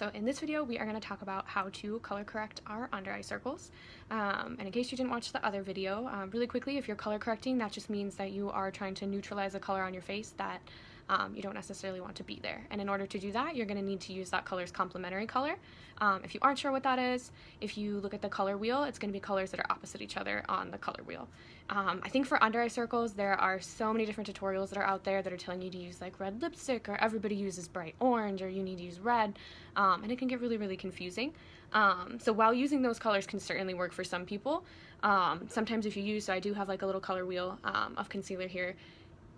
So in this video, we are going to talk about how to color correct our under eye circles. And in case you didn't watch the other video, really quickly, if you're color correcting, that just means that you are trying to neutralize a color on your face that you don't necessarily want to be there. And in order to do that, you're going to need to use that color's complementary color. If you aren't sure what that is, if you look at the color wheel, it's going to be colors that are opposite each other on the color wheel. I think for under eye circles, there are so many different tutorials that are out there that are telling you to use like red lipstick, or everybody uses bright orange, or you need to use red, and it can get really, really confusing. So while using those colors can certainly work for some people, sometimes if you use, so I do have like a little color wheel of concealer here.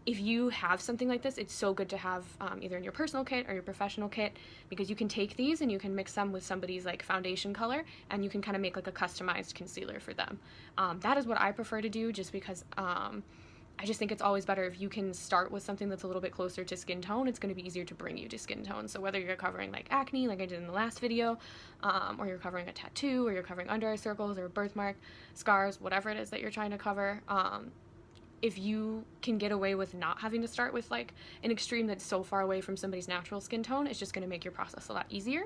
If you have something like this, it's so good to have either in your personal kit or your professional kit, because you can take these and you can mix them with somebody's like foundation color, and you can kind of make like a customized concealer for them. That is what I prefer to do, just because I just think it's always better if you can start with something that's a little bit closer to skin tone. It's going to be easier to bring you to skin tone. So whether you're covering like acne, like I did in the last video, or you're covering a tattoo, or you're covering under eye circles or birthmark, scars, whatever it is that you're trying to cover, if you can get away with not having to start with like an extreme that's so far away from somebody's natural skin tone, it's just going to make your process a lot easier.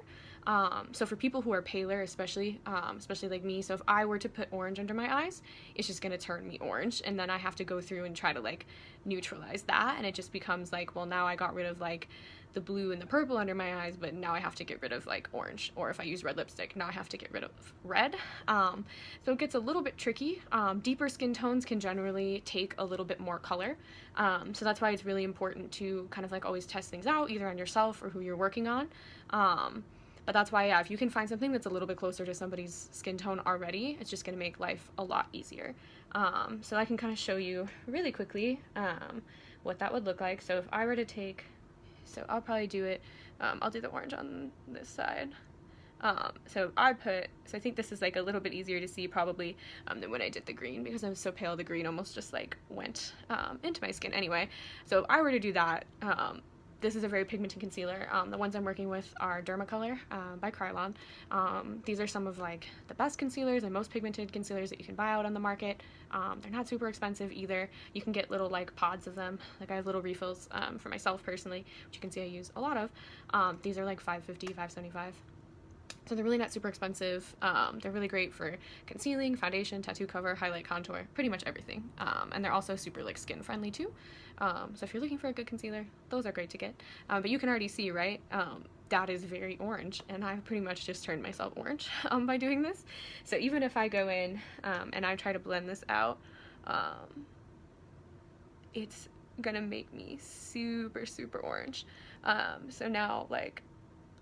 So for people who are paler, especially like me, so if I were to put orange under my eyes, it's just going to turn me orange, and then I have to go through and try to like neutralize that, and it just becomes like, well, now I got rid of like the blue and the purple under my eyes, but now I have to get rid of like orange. Or if I use red lipstick, now I have to get rid of red. So it gets a little bit tricky. Deeper skin tones can generally take a little bit more color. So that's why it's really important to kind of like always test things out, either on yourself or who you're working on. But that's why, yeah, if you can find something that's a little bit closer to somebody's skin tone already, it's just going to make life a lot easier. So I can kind of show you really quickly what that would look like. So if I were to take, so I'll probably do it, I'll do the orange on this side. So I think this is like a little bit easier to see probably than when I did the green, because I was so pale the green almost just like went into my skin anyway. So if I were to do that, this is a very pigmented concealer. The ones I'm working with are Dermacolor by Krylon. These are some of like the best concealers and most pigmented concealers that you can buy out on the market. They're not super expensive either. You can get little like pods of them. Like I have little refills for myself personally, which you can see I use a lot of. These are like $5.50, $5.75. So they're really not super expensive. They're really great for concealing, foundation, tattoo cover, highlight, contour, pretty much everything. And they're also super like skin friendly too. So if you're looking for a good concealer, those are great to get. But you can already see, right? That is very orange, and I pretty much just turned myself orange by doing this. So even if I go in and I try to blend this out, it's gonna make me super, super orange. So now like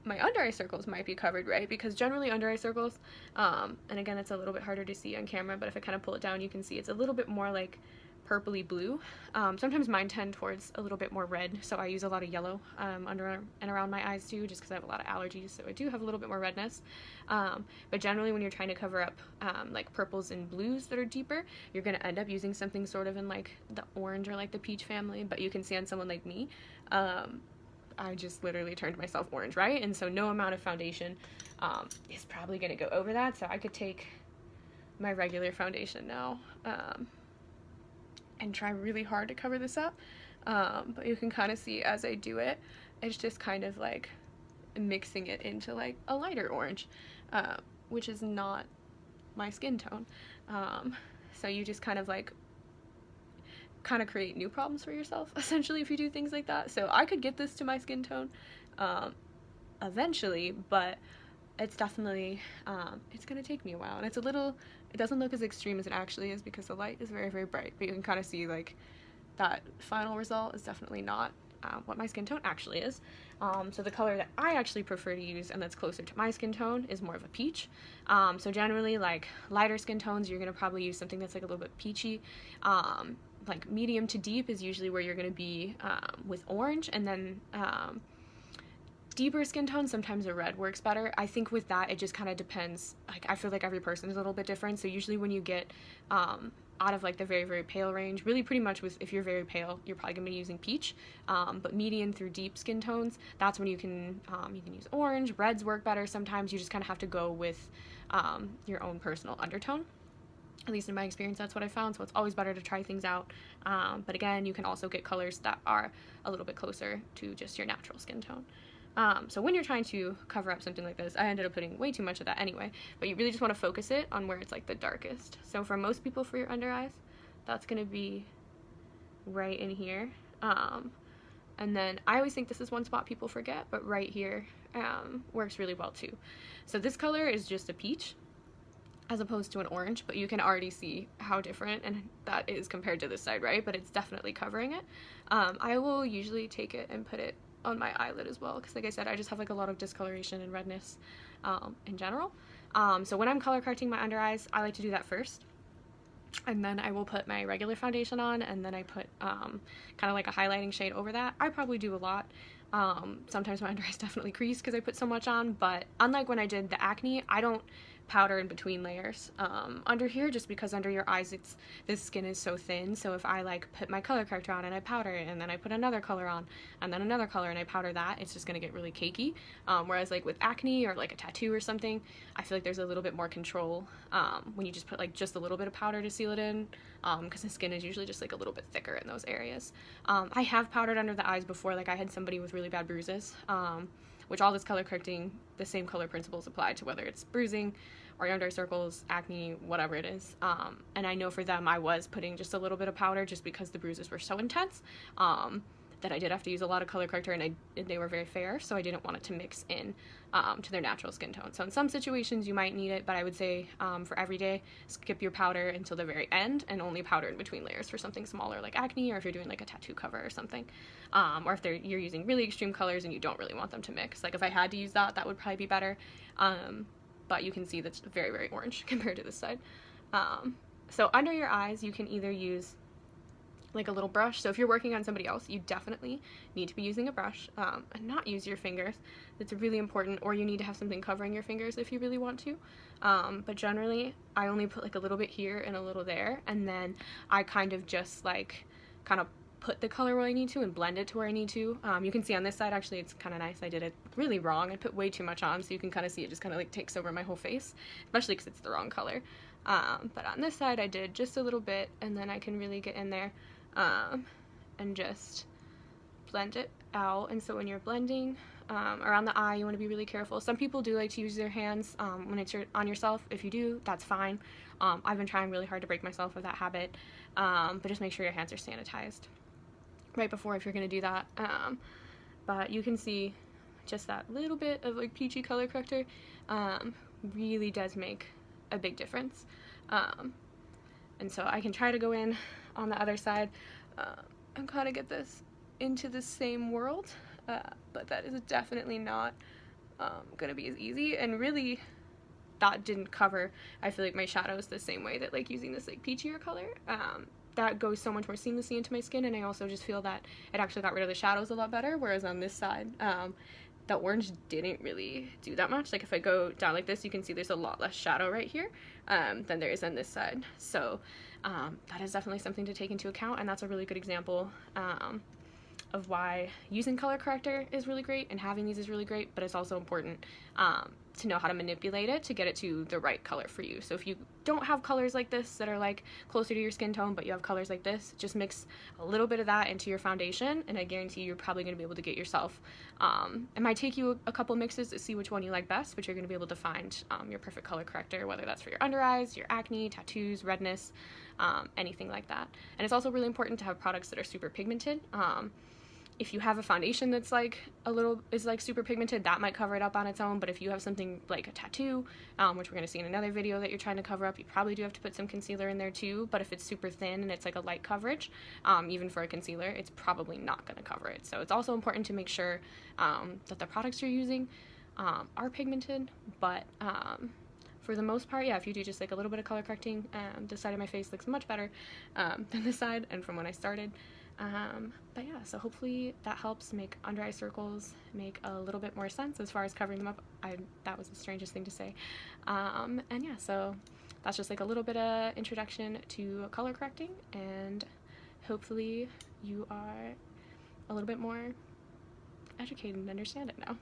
my under eye circles might be covered, right? Because generally under eye circles, and again, it's a little bit harder to see on camera, but if I kind of pull it down, you can see it's a little bit more like purpley blue. Sometimes mine tend towards a little bit more red, so I use a lot of yellow under and around my eyes too, just because I have a lot of allergies, so I do have a little bit more redness. But generally when you're trying to cover up like purples and blues that are deeper, you're going to end up using something sort of in like the orange or like the peach family. But you can see on someone like me, I just literally turned myself orange, right? And so no amount of foundation is probably going to go over that. So I could take my regular foundation now and try really hard to cover this up. But you can kind of see as I do it, it's just kind of like mixing it into like a lighter orange, which is not my skin tone. So you just kind of like create new problems for yourself essentially if you do things like that. So I could get this to my skin tone eventually, but it's definitely it's gonna take me a while, and it doesn't look as extreme as it actually is because the light is very, very bright, but you can kind of see like that final result is definitely not what my skin tone actually is. So the color that I actually prefer to use and that's closer to my skin tone is more of a peach. So generally like lighter skin tones, you're gonna probably use something that's like a little bit peachy. Like medium to deep is usually where you're going to be with orange, and then deeper skin tones, sometimes a red works better. I think with that, it just kind of depends. Like I feel like every person is a little bit different. So usually when you get out of like the very, very pale range, really pretty much if you're very pale, you're probably going to be using peach. But medium through deep skin tones, that's when you can use orange. Reds work better sometimes. You just kind of have to go with your own personal undertone. At least in my experience, that's what I found. So it's always better to try things out. But again, you can also get colors that are a little bit closer to just your natural skin tone. So when you're trying to cover up something like this, I ended up putting way too much of that anyway, but you really just want to focus it on where it's like the darkest. So for most people, for your under eyes, that's going to be right in here. And then I always think this is one spot people forget, but right here works really well too. So this color is just a peach as opposed to an orange, but you can already see how different and that is compared to this side, right? But it's definitely covering it. I will usually take it and put it on my eyelid as well, because like I said, I just have like a lot of discoloration and redness in general. So when I'm color correcting my under eyes, I like to do that first, and then I will put my regular foundation on, and then I put kind of like a highlighting shade over that. I probably do a lot. Sometimes my under eyes definitely crease because I put so much on, but unlike when I did the acne, I don't powder in between layers under here, just because under your eyes this skin is so thin. So if I like put my color corrector on and I powder it, and then I put another color on and then another color and I powder that, it's just gonna get really cakey. Whereas like with acne or like a tattoo or something, I feel like there's a little bit more control when you just put like just a little bit of powder to seal it in, because the skin is usually just like a little bit thicker in those areas. I have powdered under the eyes before, like I had somebody with really bad bruises, which all this color correcting, the same color principles apply to, whether it's bruising or under eye circles, acne, whatever it is. And I know for them, I was putting just a little bit of powder just because the bruises were so intense that I did have to use a lot of color corrector, and they were very fair, so I didn't want it to mix in to their natural skin tone. So in some situations you might need it, but I would say for every day, skip your powder until the very end and only powder in between layers for something smaller like acne, or if you're doing like a tattoo cover or something. Or if you're using really extreme colors and you don't really want them to mix. Like if I had to use that, that would probably be better. But you can see that's very, very orange compared to this side. So under your eyes, you can either use like a little brush. So if you're working on somebody else, you definitely need to be using a brush and not use your fingers. That's really important. Or you need to have something covering your fingers if you really want to. But generally, I only put like a little bit here and a little there, and then I kind of just like kind of put the color where I need to and blend it to where I need to. You can see on this side, actually, it's kind of nice. I did it really wrong. I put way too much on, so you can kind of see it just kind of like takes over my whole face, especially because it's the wrong color. But on this side, I did just a little bit, and then I can really get in there and just blend it out. And so when you're blending around the eye, you want to be really careful. Some people do like to use their hands when it's on yourself. If you do, that's fine. I've been trying really hard to break myself of that habit, but just make sure your hands are sanitized right before if you're going to do that. But you can see just that little bit of like peachy color corrector really does make a big difference. And so I can try to go in on the other side and kind of get this into the same world, but that is definitely not going to be as easy. And really, that didn't cover, I feel like, my shadows the same way that like using this like peachier color. That goes so much more seamlessly into my skin, and I also just feel that it actually got rid of the shadows a lot better, whereas on this side, the orange didn't really do that much. Like if I go down like this, you can see there's a lot less shadow right here than there is on this side. So that is definitely something to take into account, and that's a really good example of why using color corrector is really great and having these is really great, but it's also important to know how to manipulate it to get it to the right color for you. So if you don't have colors like this that are like closer to your skin tone, but you have colors like this, just mix a little bit of that into your foundation, and I guarantee you're probably going to be able to get yourself, it might take you a couple mixes to see which one you like best, but you're going to be able to find your perfect color corrector, whether that's for your under eyes, your acne, tattoos, redness, anything like that. And it's also really important to have products that are super pigmented. If you have a foundation that's like is super pigmented, that might cover it up on its own. But if you have something like a tattoo, which we're going to see in another video, that you're trying to cover up, you probably do have to put some concealer in there too. But if it's super thin and it's like a light coverage, even for a concealer, it's probably not going to cover it. So it's also important to make sure that the products you're using are pigmented. But for the most part, yeah, if you do just like a little bit of color correcting, this side of my face looks much better than this side and from when I started. But yeah, so hopefully that helps make under eye circles make a little bit more sense as far as covering them up. That was the strangest thing to say. And yeah, so that's just like a little bit of introduction to color correcting, and hopefully you are a little bit more educated and understand it now.